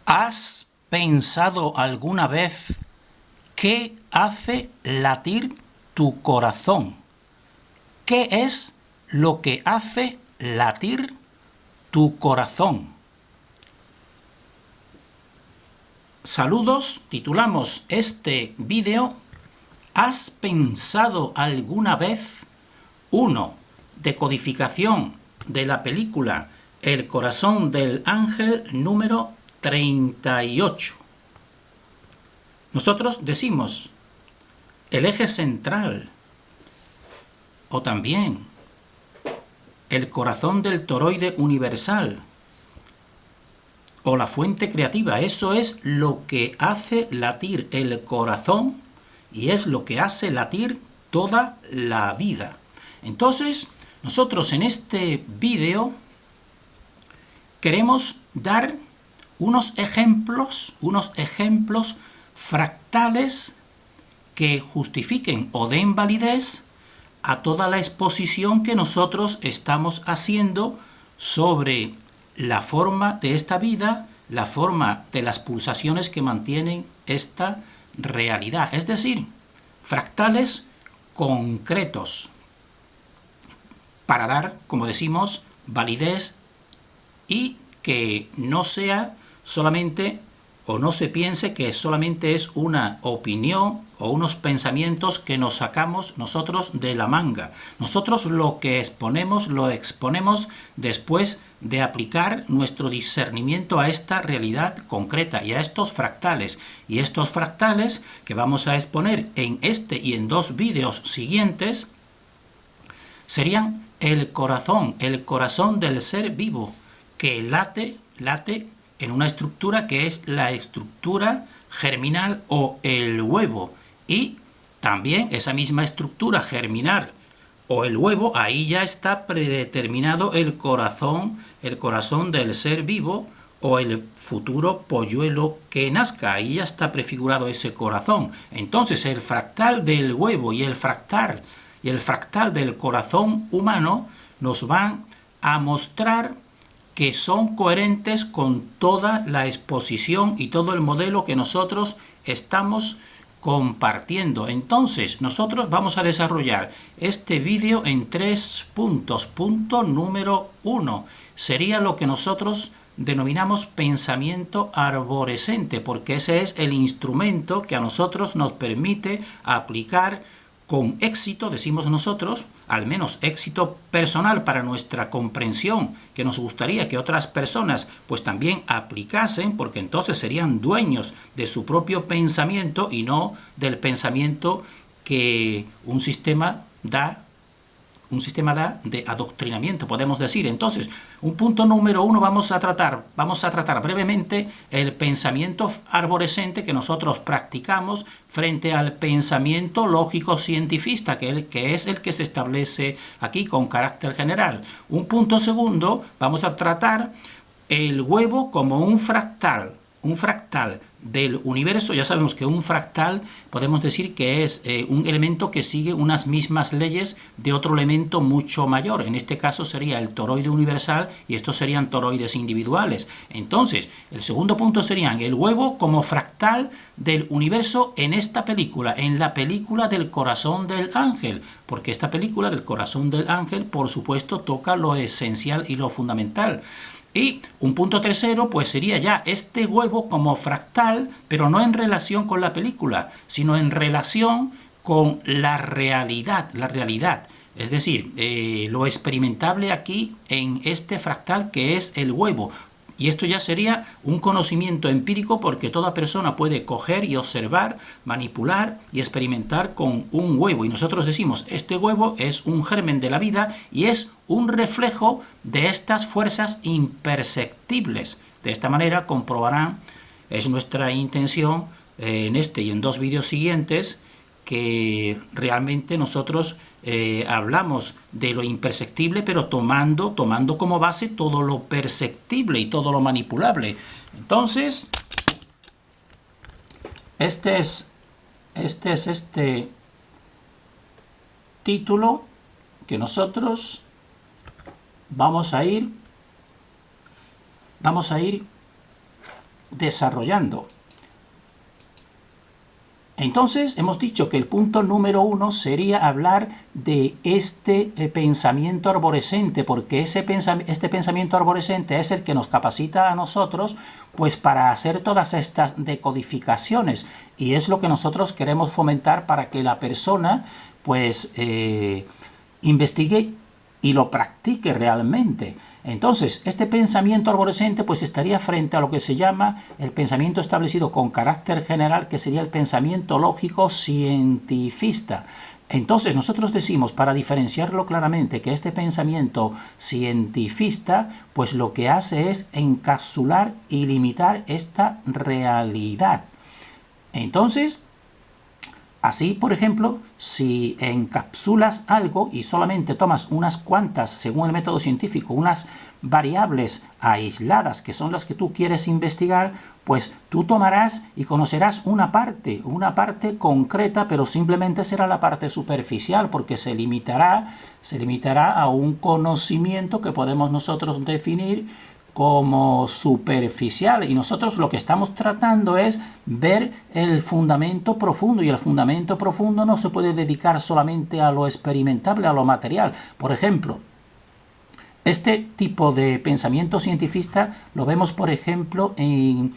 ¿Has pensado alguna vez qué hace latir tu corazón? ¿Qué es lo que hace latir tu corazón? Saludos, titulamos este vídeo ¿Has pensado alguna vez? 1. Decodificación de la película El corazón del ángel número 38. Nosotros decimos el eje central o también el corazón del toroide universal o la fuente creativa. Eso es lo que hace latir el corazón y es lo que hace latir toda la vida. Entonces, nosotros en este vídeo queremos dar unos ejemplos fractales que justifiquen o den validez a toda la exposición que nosotros estamos haciendo sobre la forma de esta vida, la forma de las pulsaciones que mantienen esta realidad. Es decir, fractales concretos para dar, como decimos, validez y que no sea solamente o no se piense que solamente es una opinión o unos pensamientos que nos sacamos nosotros de la manga. Nosotros lo que exponemos, lo exponemos después de aplicar nuestro discernimiento a esta realidad concreta y a estos fractales. Y estos fractales que vamos a exponer en este y en 2 vídeos siguientes serían el corazón del ser vivo que late en una estructura que es la estructura germinal o el huevo. Y también esa misma estructura germinal o el huevo, ahí ya está predeterminado el corazón del ser vivo o el futuro polluelo que nazca. Ahí ya está prefigurado ese corazón. Entonces el fractal del huevo y el fractal del corazón humano nos van a mostrar que son coherentes con toda la exposición y todo el modelo que nosotros estamos compartiendo. Entonces, nosotros vamos a desarrollar este vídeo en 3 puntos. Punto número 1 sería lo que nosotros denominamos pensamiento arborescente, porque ese es el instrumento que a nosotros nos permite aplicar con éxito, decimos nosotros, al menos éxito personal para nuestra comprensión, que nos gustaría que otras personas pues también aplicasen, porque entonces serían dueños de su propio pensamiento y no del pensamiento que un sistema da de adoctrinamiento, podemos decir. Entonces, un punto número 1, vamos a tratar brevemente el pensamiento arborescente que nosotros practicamos frente al pensamiento lógico-cientifista, que es el que se establece aquí con carácter general. Un punto segundo, vamos a tratar el huevo como un fractal del universo. Ya sabemos que un fractal podemos decir que es un elemento que sigue unas mismas leyes de otro elemento mucho mayor. En este caso sería el toroide universal y estos serían toroides individuales. Entonces, el segundo punto serían el huevo como fractal del universo en esta película, en la película del corazón del ángel, porque esta película del corazón del ángel, por supuesto, toca lo esencial y lo fundamental. Y un punto tercero, pues sería ya este huevo como fractal, pero no en relación con la película, sino en relación con la realidad. Es decir, lo experimentable aquí en este fractal que es el huevo. Y esto ya sería un conocimiento empírico porque toda persona puede coger y observar, manipular y experimentar con un huevo. Y nosotros decimos, este huevo es un germen de la vida y es un reflejo de estas fuerzas imperceptibles. De esta manera comprobarán, es nuestra intención en este y en 2 vídeos siguientes, que realmente nosotros hablamos de lo imperceptible, pero tomando como base todo lo perceptible y todo lo manipulable. Entonces, este es este título que nosotros vamos a ir desarrollando. Entonces, hemos dicho que el punto número 1 sería hablar de este pensamiento arborescente, porque este pensamiento arborescente es el que nos capacita a nosotros pues para hacer todas estas decodificaciones, y es lo que nosotros queremos fomentar para que la persona pues investigue y lo practique realmente. Entonces, este pensamiento arborescente pues estaría frente a lo que se llama el pensamiento establecido con carácter general, que sería el pensamiento lógico cientifista. Entonces, nosotros decimos, para diferenciarlo claramente, que este pensamiento cientifista pues lo que hace es encapsular y limitar esta realidad. Entonces, así, por ejemplo, si encapsulas algo y solamente tomas unas cuantas, según el método científico, unas variables aisladas, que son las que tú quieres investigar, pues tú tomarás y conocerás una parte concreta, pero simplemente será la parte superficial, porque se limitará a un conocimiento que podemos nosotros definir como superficial, y nosotros lo que estamos tratando es ver el fundamento profundo, y el fundamento profundo no se puede dedicar solamente a lo experimentable, a lo material. Por ejemplo, este tipo de pensamiento cientifista lo vemos, por ejemplo, en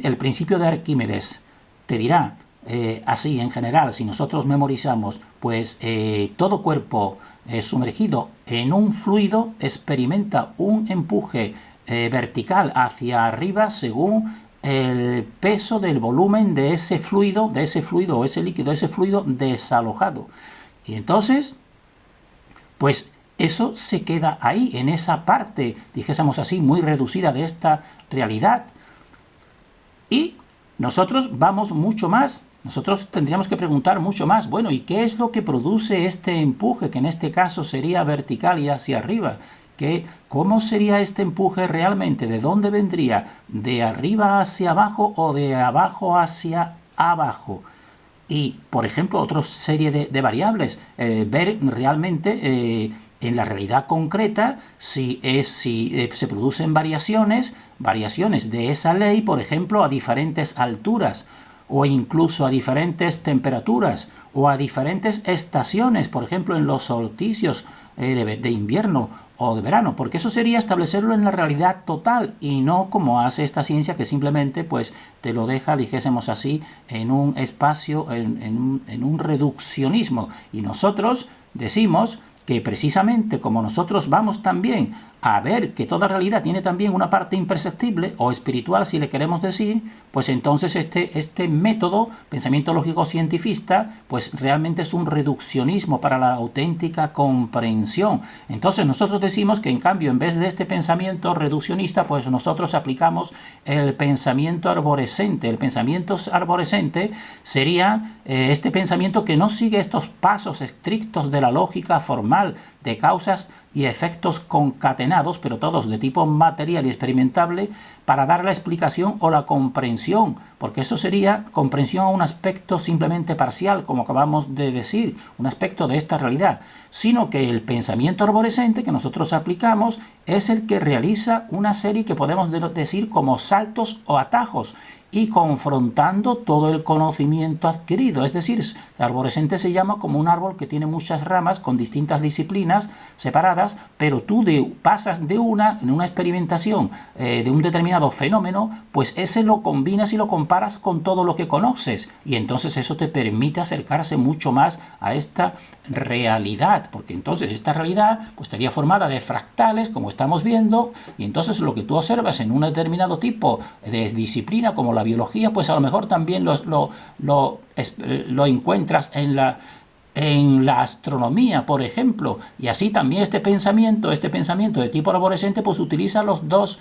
el principio de Arquímedes. Te dirá, así en general, si nosotros memorizamos, pues todo cuerpo sumergido en un fluido experimenta un empuje vertical hacia arriba según el peso del volumen de ese fluido o ese líquido, ese fluido desalojado. Y entonces, pues eso se queda ahí, en esa parte, dijésemos así, muy reducida de esta realidad. Y nosotros vamos mucho más. Nosotros tendríamos que preguntar mucho más. Bueno, ¿y qué es lo que produce este empuje, que en este caso sería vertical y hacia arriba? ¿Cómo sería este empuje realmente? ¿De dónde vendría? ¿De arriba hacia abajo o de abajo hacia abajo? Y, por ejemplo, otra serie de variables. Ver realmente en la realidad concreta si se producen variaciones de esa ley, por ejemplo, a diferentes alturas, o incluso a diferentes temperaturas, o a diferentes estaciones, por ejemplo, en los solsticios de invierno o de verano, porque eso sería establecerlo en la realidad total, y no como hace esta ciencia, que simplemente pues te lo deja, dijésemos así, en un espacio, en un reduccionismo. Y nosotros decimos que precisamente como nosotros vamos también a ver que toda realidad tiene también una parte imperceptible o espiritual, si le queremos decir, pues entonces este método, pensamiento lógico cientifista, pues realmente es un reduccionismo para la auténtica comprensión. Entonces nosotros decimos que en cambio, en vez de este pensamiento reduccionista, pues nosotros aplicamos el pensamiento arborescente. El pensamiento arborescente sería este pensamiento que no sigue estos pasos estrictos de la lógica formal de causas y efectos concatenados, pero todos de tipo material y experimentable, para dar la explicación o la comprensión, porque eso sería comprensión a un aspecto simplemente parcial, como acabamos de decir, un aspecto de esta realidad, sino que el pensamiento arborescente que nosotros aplicamos es el que realiza una serie que podemos decir como saltos o atajos, y confrontando todo el conocimiento adquirido. Es decir, el arborescente se llama como un árbol que tiene muchas ramas con distintas disciplinas separadas, pero tú pasas en una experimentación de un determinado fenómeno, pues ese lo combinas y lo comparas con todo lo que conoces, y entonces eso te permite acercarse mucho más a esta realidad, porque entonces esta realidad pues estaría formada de fractales, como estamos viendo, y entonces lo que tú observas en un determinado tipo de disciplina como la biología, pues a lo mejor también lo encuentras en la astronomía, por ejemplo, y así también este pensamiento de tipo arborescente pues utiliza los dos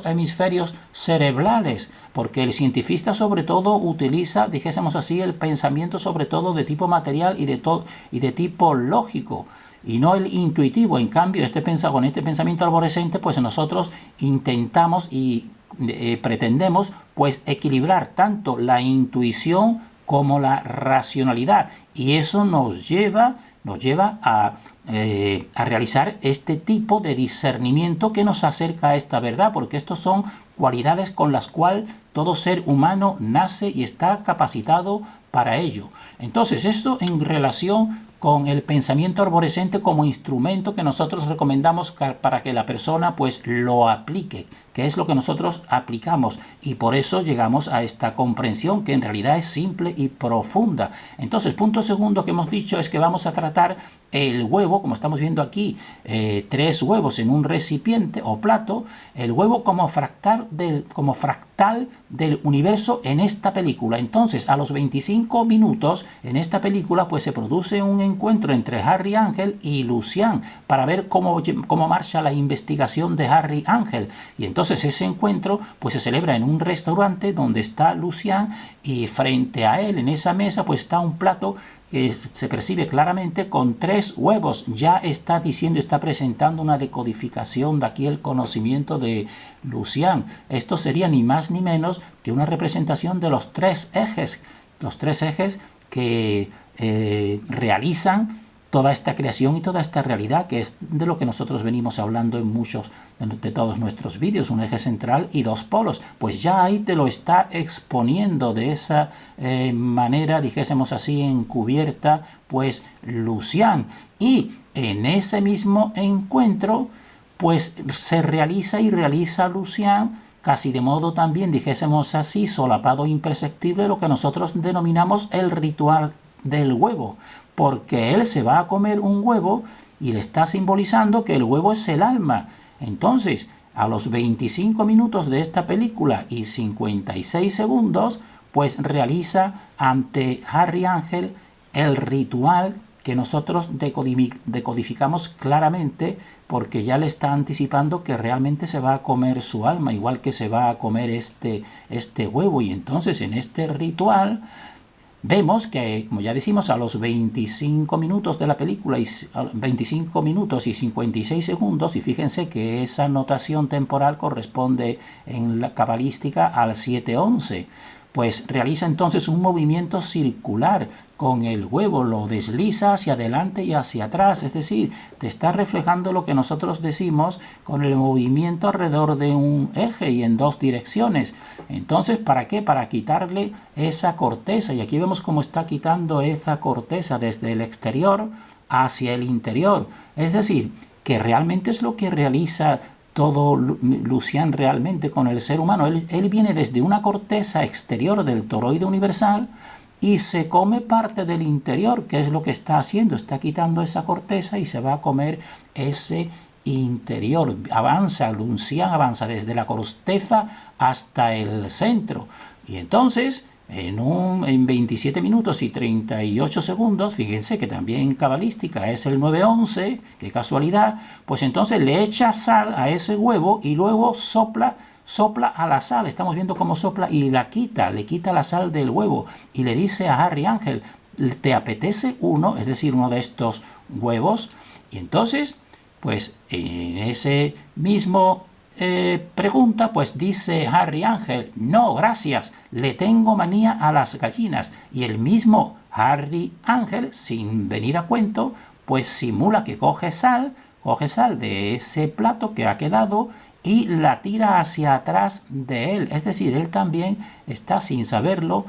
hemisferios cerebrales, porque el cientifista sobre todo utiliza, dijésemos así, el pensamiento sobre todo de tipo material y de tipo lógico, y no el intuitivo. En cambio, con este pensamiento arborescente, pues nosotros intentamos y pretendemos pues equilibrar tanto la intuición como la racionalidad, y eso nos lleva a realizar este tipo de discernimiento que nos acerca a esta verdad, porque estos son cualidades con las cuales todo ser humano nace y está capacitado para ello. Entonces, esto en relación con el pensamiento arborescente como instrumento que nosotros recomendamos para que la persona pues lo aplique, que es lo que nosotros aplicamos, y por eso llegamos a esta comprensión que en realidad es simple y profunda. Entonces, punto segundo que hemos dicho es que vamos a tratar el huevo, como estamos viendo aquí, 3 huevos en un recipiente o plato, el huevo como fractal del universo en esta película. Entonces, a los 25 minutos en esta película, pues se produce un encuentro entre Harry Ángel y Lucian para ver cómo marcha la investigación de Harry Ángel. Y entonces ese encuentro pues se celebra en un restaurante donde está Lucian, y frente a él en esa mesa pues está un plato que se percibe claramente con 3 huevos. Ya está diciendo, está presentando una decodificación de aquí el conocimiento de Lucian. Esto sería ni más ni menos que una representación de los 3 ejes. Los 3 ejes que realizan toda esta creación y toda esta realidad, que es de lo que nosotros venimos hablando en muchos de todos nuestros vídeos, un eje central y 2 polos. Pues ya ahí te lo está exponiendo de esa manera, dijésemos así, encubierta, pues Lucian. Y en ese mismo encuentro, pues se realiza Lucian casi de modo también, dijésemos así, solapado e imperceptible, lo que nosotros denominamos el ritual del huevo, porque él se va a comer un huevo y le está simbolizando que el huevo es el alma. Entonces, a los 25 minutos de esta película y 56 segundos, pues realiza ante Harry Ángel el ritual que nosotros decodificamos claramente, porque ya le está anticipando que realmente se va a comer su alma, igual que se va a comer este huevo. Y entonces en este ritual vemos que, como ya decimos, a los 25 minutos de la película, 25 minutos y 56 segundos, y fíjense que esa notación temporal corresponde en la cabalística al 7:11, pues realiza entonces un movimiento circular con el huevo, lo desliza hacia adelante y hacia atrás, es decir, te está reflejando lo que nosotros decimos con el movimiento alrededor de un eje y en 2 direcciones. Entonces, ¿para qué? Para quitarle esa corteza, y aquí vemos cómo está quitando esa corteza desde el exterior hacia el interior, es decir, que realmente es lo que realiza todo Lucian realmente con el ser humano. Él viene desde una corteza exterior del toroide universal y se come parte del interior, que es lo que está haciendo. Está quitando esa corteza y se va a comer ese interior. Lucian avanza desde la corteza hasta el centro. Y entonces, en 27 minutos y 38 segundos, fíjense que también cabalística es el 9:11, qué casualidad, pues entonces le echa sal a ese huevo y luego sopla a la sal. Estamos viendo cómo sopla y le quita la sal del huevo y le dice a Harry Ángel, ¿te apetece uno? Es decir, uno de estos huevos. Y entonces, pues en ese mismo pregunta, pues dice Harry Ángel, no, gracias, le tengo manía a las gallinas. Y el mismo Harry Ángel, sin venir a cuento, pues simula que coge sal de ese plato que ha quedado y la tira hacia atrás de él. Es decir, él también está, sin saberlo,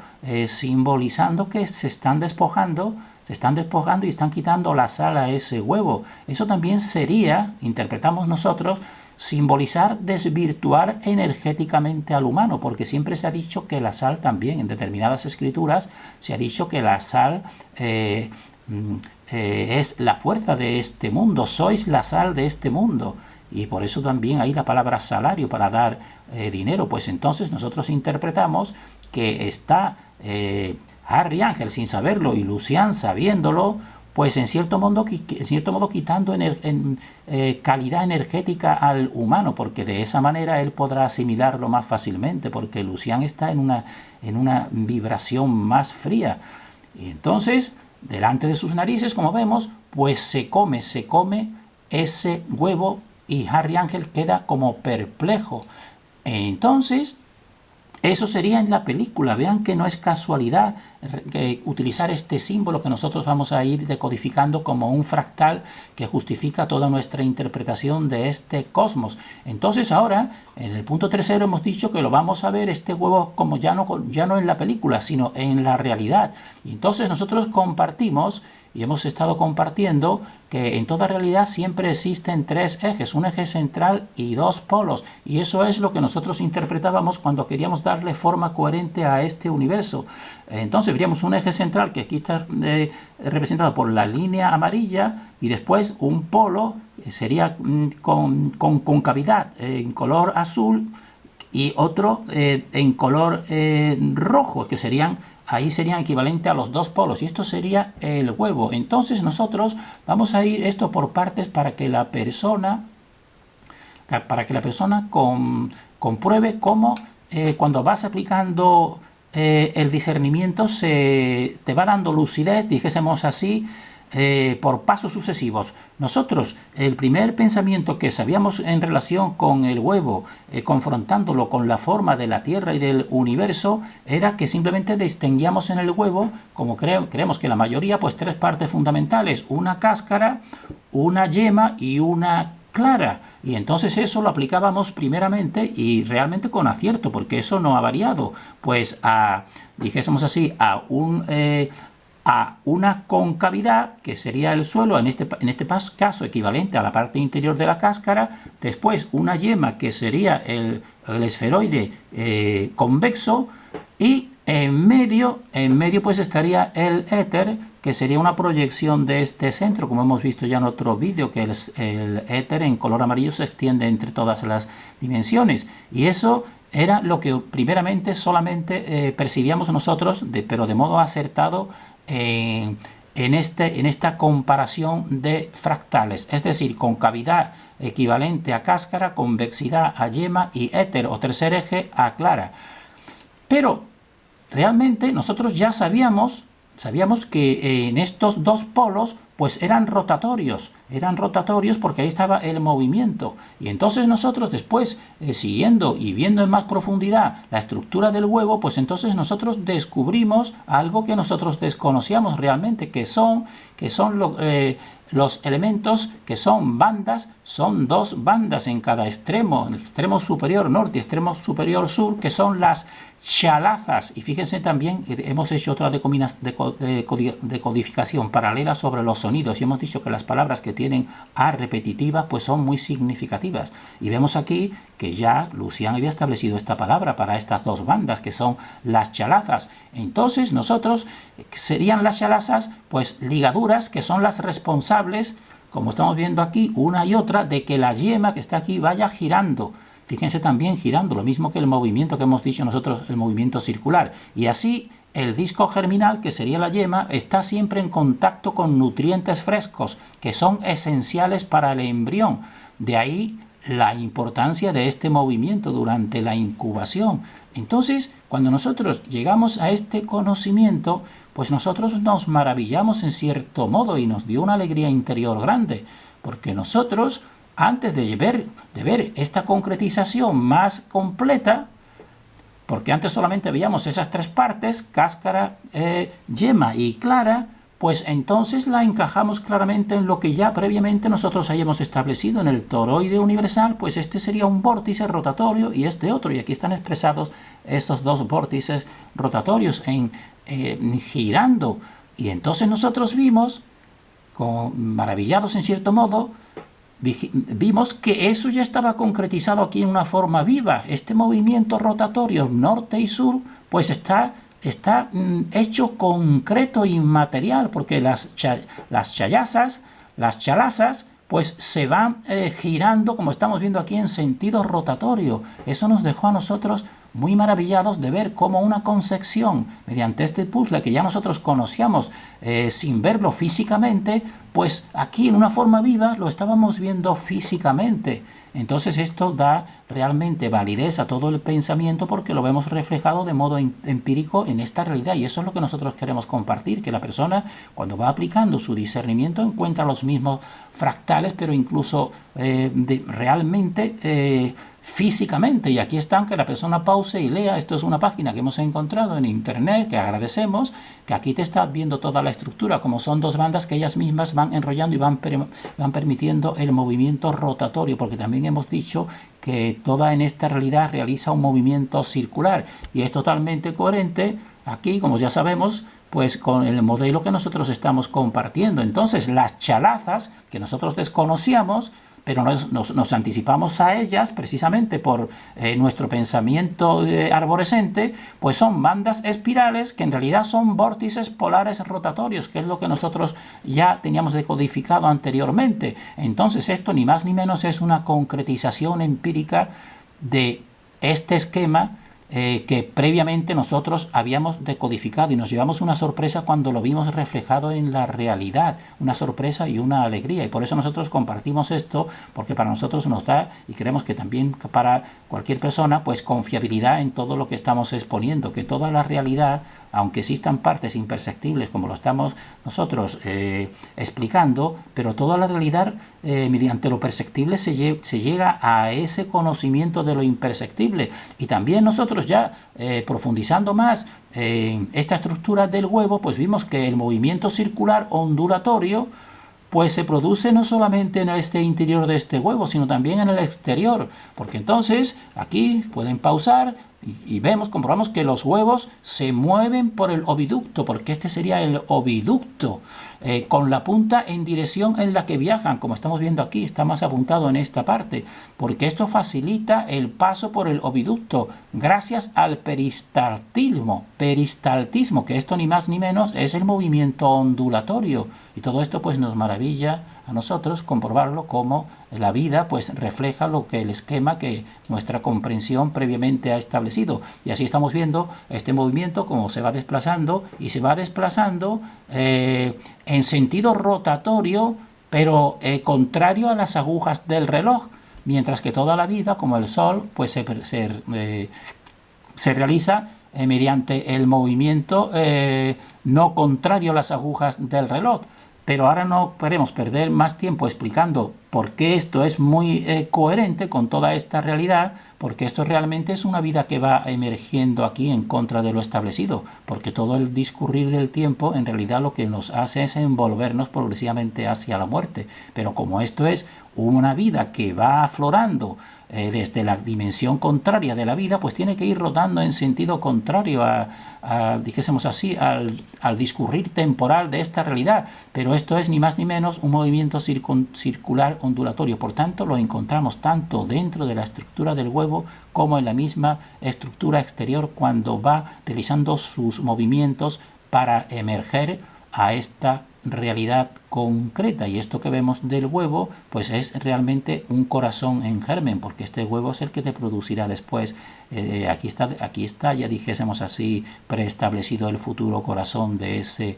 simbolizando que se están despojando y están quitando la sal a ese huevo. Eso también sería, interpretamos nosotros, simbolizar desvirtuar energéticamente al humano, porque siempre se ha dicho que la sal también, en determinadas escrituras, se ha dicho que la sal es la fuerza de este mundo, sois la sal de este mundo. Y por eso también hay la palabra salario para dar dinero. Pues entonces nosotros interpretamos que está Harry Ángel sin saberlo y Lucian sabiéndolo, pues en cierto modo quitando calidad energética al humano, porque de esa manera él podrá asimilarlo más fácilmente, porque Lucian está en una vibración más fría. Y entonces, delante de sus narices, como vemos, pues se come ese huevo y Harry Ángel queda como perplejo. Entonces, Eso sería en la película. Vean que no es casualidad utilizar este símbolo que nosotros vamos a ir decodificando como un fractal que justifica toda nuestra interpretación de este cosmos. Entonces ahora, en el punto tercero hemos dicho que lo vamos a ver este huevo como ya no en la película, sino en la realidad. Y entonces nosotros compartimos, y hemos estado compartiendo, que en toda realidad siempre existen tres ejes, un eje central y dos polos, y eso es lo que nosotros interpretábamos cuando queríamos darle forma coherente a este universo. Entonces veríamos un eje central que aquí está representado por la línea amarilla, y después un polo que sería con concavidad en color azul, y otro en color rojo, que ahí serían equivalentes a los dos polos, y esto sería el huevo. Entonces nosotros vamos a ir esto por partes para que la persona compruebe cómo cuando vas aplicando el discernimiento te va dando lucidez, dijésemos así, por pasos sucesivos. Nosotros, el primer pensamiento que sabíamos en relación con el huevo, confrontándolo con la forma de la Tierra y del universo, era que simplemente distinguíamos en el huevo, como creemos que la mayoría, pues tres partes fundamentales: una cáscara, una yema y una clara. Y entonces eso lo aplicábamos primeramente y realmente con acierto, porque eso no ha variado, pues dijésemos así, a una concavidad, que sería el suelo, en este caso equivalente a la parte interior de la cáscara, después una yema, que sería el esferoide convexo, y en medio pues estaría el éter, que sería una proyección de este centro, como hemos visto ya en otro vídeo, que el éter en color amarillo se extiende entre todas las dimensiones, y eso era lo que primeramente solamente percibíamos nosotros, pero de modo acertado, en esta comparación de fractales, es decir, concavidad equivalente a cáscara, convexidad a yema y éter o tercer eje a clara. Pero realmente nosotros ya sabíamos que en estos dos polos pues eran rotatorios porque ahí estaba el movimiento. Y entonces nosotros después, siguiendo y viendo en más profundidad la estructura del huevo, pues entonces nosotros descubrimos algo que nosotros desconocíamos realmente, que son los elementos que son bandas. Son dos bandas en cada extremo, el extremo superior norte y extremo superior sur, que son las chalazas. Y fíjense también, hemos hecho otra decodificación paralela sobre los sonidos, y hemos dicho que las palabras que tienen A repetitiva pues son muy significativas. Y vemos aquí que ya Lucian había establecido esta palabra para estas dos bandas, que son las chalazas. Entonces nosotros serían las chalazas pues ligaduras, que son las responsables, como estamos viendo aquí, una y otra, de que la yema que está aquí vaya girando. Fíjense también girando, lo mismo que el movimiento que hemos dicho nosotros, el movimiento circular. Y así el disco germinal, que sería la yema, está siempre en contacto con nutrientes frescos, que son esenciales para el embrión. De ahí la importancia de este movimiento durante la incubación. Entonces, cuando nosotros llegamos a este conocimiento, pues nosotros nos maravillamos en cierto modo y nos dio una alegría interior grande, porque nosotros, antes de ver esta concretización más completa, porque antes solamente veíamos esas tres partes, cáscara, yema y clara, pues entonces la encajamos claramente en lo que ya previamente nosotros hayamos establecido en el toroide universal. Pues este sería un vórtice rotatorio y este otro, y aquí están expresados estos dos vórtices rotatorios girando. Y entonces nosotros vimos, maravillados en cierto modo, vimos que eso ya estaba concretizado aquí en una forma viva. Este movimiento rotatorio norte y sur pues está hecho concreto y material, porque las chalazas pues se van girando, como estamos viendo aquí, en sentido rotatorio. Eso nos dejó a nosotros muy maravillados de ver cómo una concepción mediante este puzzle que ya nosotros conocíamos sin verlo físicamente, pues aquí en una forma viva lo estábamos viendo físicamente. Entonces esto da realmente validez a todo el pensamiento, porque lo vemos reflejado de modo empírico en esta realidad, y eso es lo que nosotros queremos compartir, que la persona cuando va aplicando su discernimiento encuentra los mismos fractales, pero incluso realmente físicamente, y aquí están, que la persona pause y lea. Esto es una página que hemos encontrado en internet, que agradecemos, que aquí te está viendo toda la estructura, como son dos bandas que ellas mismas van enrollando y van permitiendo el movimiento rotatorio, porque también hemos dicho que toda en esta realidad realiza un movimiento circular, y es totalmente coherente aquí, como ya sabemos, pues con el modelo que nosotros estamos compartiendo. Entonces, las chalazas que nosotros desconocíamos, pero nos anticipamos a ellas precisamente por nuestro pensamiento arborescente, pues son bandas espirales que en realidad son vórtices polares rotatorios, que es lo que nosotros ya teníamos decodificado anteriormente. Entonces esto ni más ni menos es una concretización empírica de este esquema que previamente nosotros habíamos decodificado, y nos llevamos una sorpresa cuando lo vimos reflejado en la realidad, una sorpresa y una alegría, y por eso nosotros compartimos esto, porque para nosotros nos da, y creemos que también para cualquier persona, pues confiabilidad en todo lo que estamos exponiendo, que toda la realidad, aunque existan partes imperceptibles como lo estamos nosotros explicando, pero toda la realidad mediante lo perceptible se llega a ese conocimiento de lo imperceptible. Y también nosotros ya profundizando más en esta estructura del huevo, pues vimos que el movimiento circular ondulatorio pues se produce no solamente en este interior de este huevo, sino también en el exterior, porque entonces aquí pueden pausar y comprobamos que los huevos se mueven por el oviducto, porque este sería el oviducto, con la punta en dirección en la que viajan, como estamos viendo aquí, está más apuntado en esta parte, porque esto facilita el paso por el oviducto, gracias al peristaltismo, que esto ni más ni menos es el movimiento ondulatorio, y todo esto pues nos maravilla a nosotros comprobarlo, como la vida pues refleja lo que el esquema que nuestra comprensión previamente ha establecido, y así estamos viendo este movimiento como se va desplazando, y se va desplazando en sentido rotatorio, pero contrario a las agujas del reloj, mientras que toda la vida, como el Sol, pues se realiza mediante el movimiento no contrario a las agujas del reloj. Pero ahora no queremos perder más tiempo explicando por qué esto es muy coherente con toda esta realidad, porque esto realmente es una vida que va emergiendo aquí en contra de lo establecido, porque todo el discurrir del tiempo en realidad lo que nos hace es envolvernos progresivamente hacia la muerte. Pero como esto es una vida que va aflorando desde la dimensión contraria de la vida, pues tiene que ir rotando en sentido contrario dijésemos así, al discurrir temporal de esta realidad. Pero esto es ni más ni menos un movimiento circular ondulatorio. Por tanto, lo encontramos tanto dentro de la estructura del huevo como en la misma estructura exterior, cuando va realizando sus movimientos para emerger a esta realidad concreta. Y esto que vemos del huevo pues es realmente un corazón en germen, porque este huevo es el que te producirá después aquí está, ya dijésemos así, preestablecido el futuro corazón de ese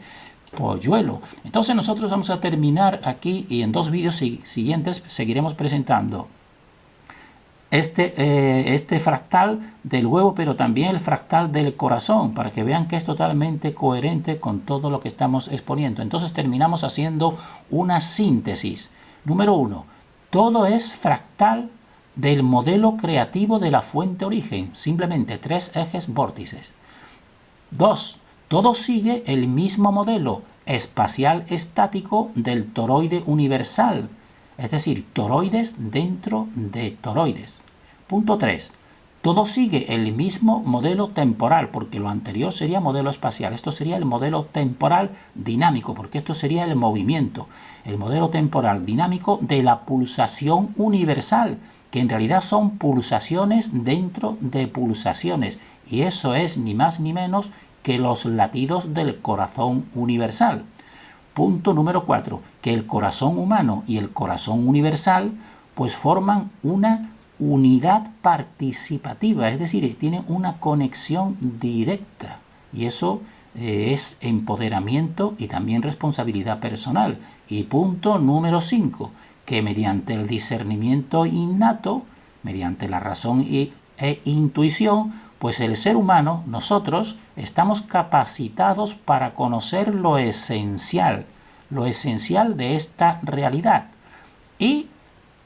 polluelo. Entonces nosotros vamos a terminar aquí, y en dos vídeos siguientes seguiremos presentando este fractal del huevo, pero también el fractal del corazón, para que vean que es totalmente coherente con todo lo que estamos exponiendo. Entonces terminamos haciendo una síntesis. Número 1. Todo es fractal del modelo creativo de la fuente origen, simplemente 3 ejes vórtices. 2. Todo sigue el mismo modelo espacial estático del toroide universal, es decir, toroides dentro de toroides. Punto 3. Todo sigue el mismo modelo temporal, porque lo anterior sería modelo espacial. Esto sería el modelo temporal dinámico, porque esto sería el movimiento. El modelo temporal dinámico de la pulsación universal, que en realidad son pulsaciones dentro de pulsaciones. Y eso es ni más ni menos que los latidos del corazón universal. Punto número 4. Que el corazón humano y el corazón universal pues forman una unidad participativa, es decir, tienen una conexión directa, y eso es empoderamiento y también responsabilidad personal. Y punto número 5, que mediante el discernimiento innato, mediante la razón e intuición, pues el ser humano, nosotros, estamos capacitados para conocer lo esencial de esta realidad, y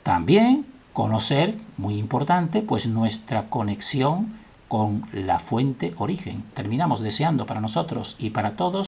también conocer, muy importante, pues nuestra conexión con la fuente origen. Terminamos deseando para nosotros y para todos